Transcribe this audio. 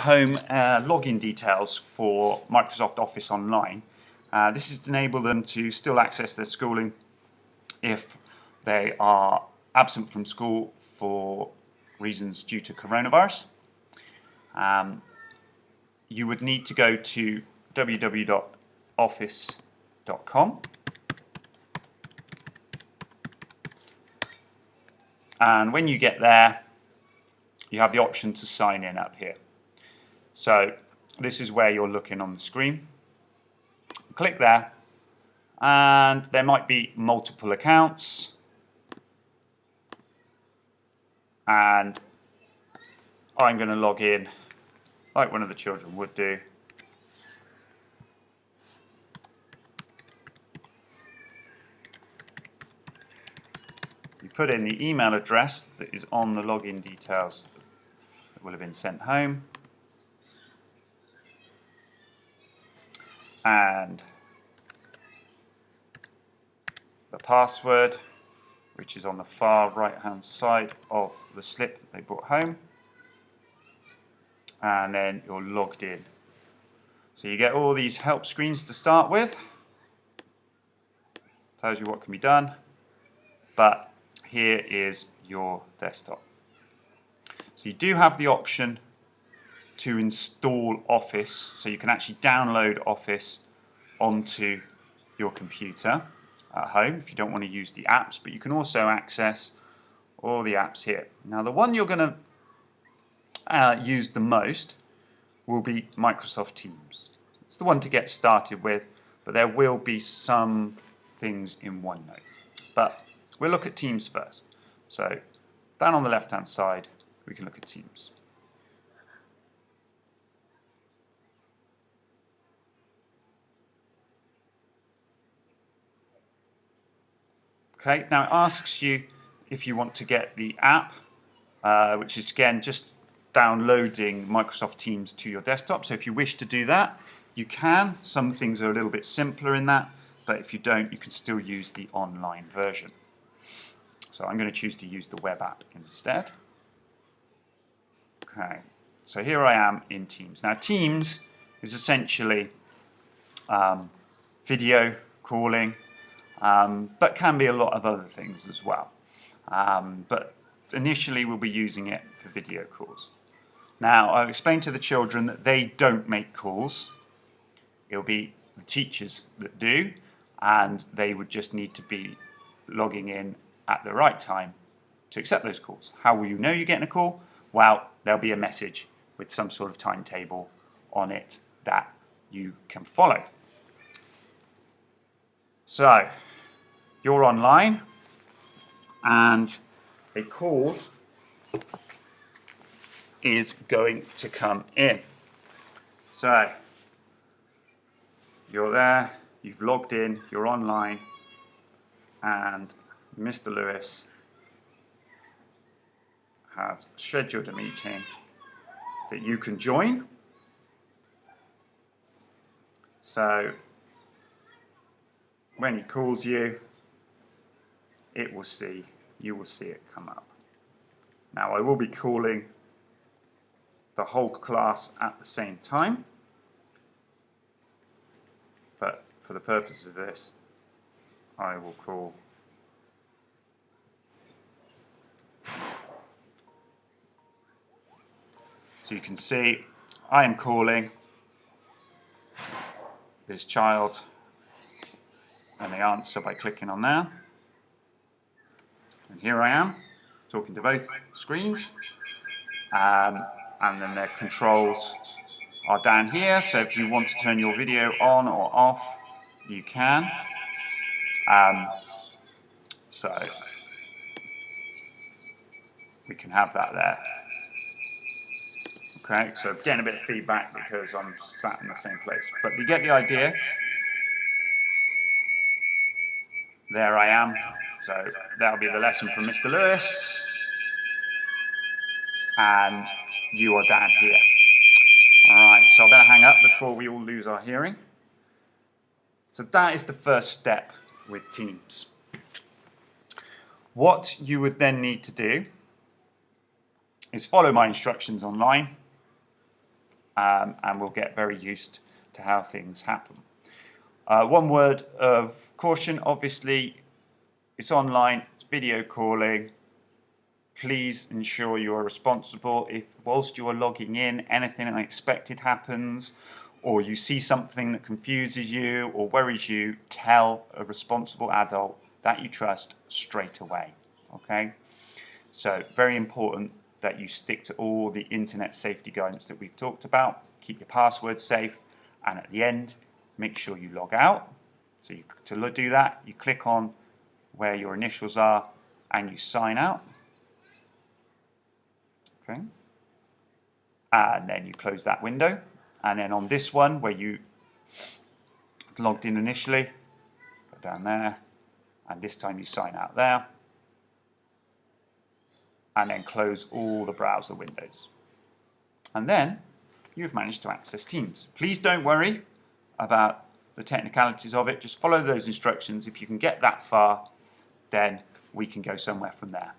Home login details for Microsoft Office Online. This is to enable them to still access their schooling if they are absent from school for reasons due to coronavirus. You would need to go to www.office.com, and when you get there you have the option to sign in up here. So this is where you're looking on the screen. Click there, and there might be multiple accounts, and I'm going to log in like one of the children would do. You put in the email address that is on the login details that will have been sent home, and the password, which is on the far right hand side of the slip that they brought home, and then you're logged in. So you get all these help screens to start with, tells you what can be done, but here is your desktop. So you do have the option to install Office, so you can actually download Office onto your computer at home if you don't want to use the apps, but you can also access all the apps here. Now the one you're going to use the most will be Microsoft Teams. It's the one to get started with, but there will be some things in OneNote. But we'll look at Teams first. So down on the left hand side we can look at Teams. Okay, now it asks you if you want to get the app, which is again just downloading Microsoft Teams to your desktop. So if you wish to do that, you can. Some things are a little bit simpler in that, but if you don't, you can still use the online version. So I'm going to choose to use the web app instead. Okay, so here I am in Teams. Now Teams is essentially video calling, but can be a lot of other things as well. But initially we'll be using it for video calls. Now I'll explain to the children that they don't make calls. It'll be the teachers that do, and they would just need to be logging in at the right time to accept those calls. How will you know you're getting a call? Well, there'll be a message with some sort of timetable on it that you can follow. So you're online and a call is going to come in. So you're there, you've logged in, you're online, and Mr. Lewis has scheduled a meeting that you can join. So when he calls you, you will see it come up. Now I will be calling the whole class at the same time, but for the purpose of this, I will call so you can see I am calling this child, and they answer by clicking on there. And here I am, talking to both screens. And then their controls are down here, so if you want to turn your video on or off, you can. So we can have that there. Okay, so getting a bit of feedback because I'm sat in the same place, but you get the idea. There I am. So that'll be the lesson from Mr. Lewis, and you are down here. All right, so I better hang up before we all lose our hearing. So that is the first step with Teams. What you would then need to do is follow my instructions online and we'll get very used to how things happen. One word of caution, obviously, it's online, it's video calling. Please ensure you are responsible. If whilst you are logging in, anything unexpected happens, or you see something that confuses you or worries you, tell a responsible adult that you trust straight away. Okay? So very important that you stick to all the internet safety guidance that we've talked about. Keep your password safe, and at the end, make sure you log out. So to do that, you click on where your initials are and you sign out. Okay. And then you close that window. And then on this one where you logged in initially, go down there, and this time you sign out there. And then close all the browser windows. And then you've managed to access Teams. Please don't worry about the technicalities of it. Just follow those instructions. If you can get that far, then we can go somewhere from there.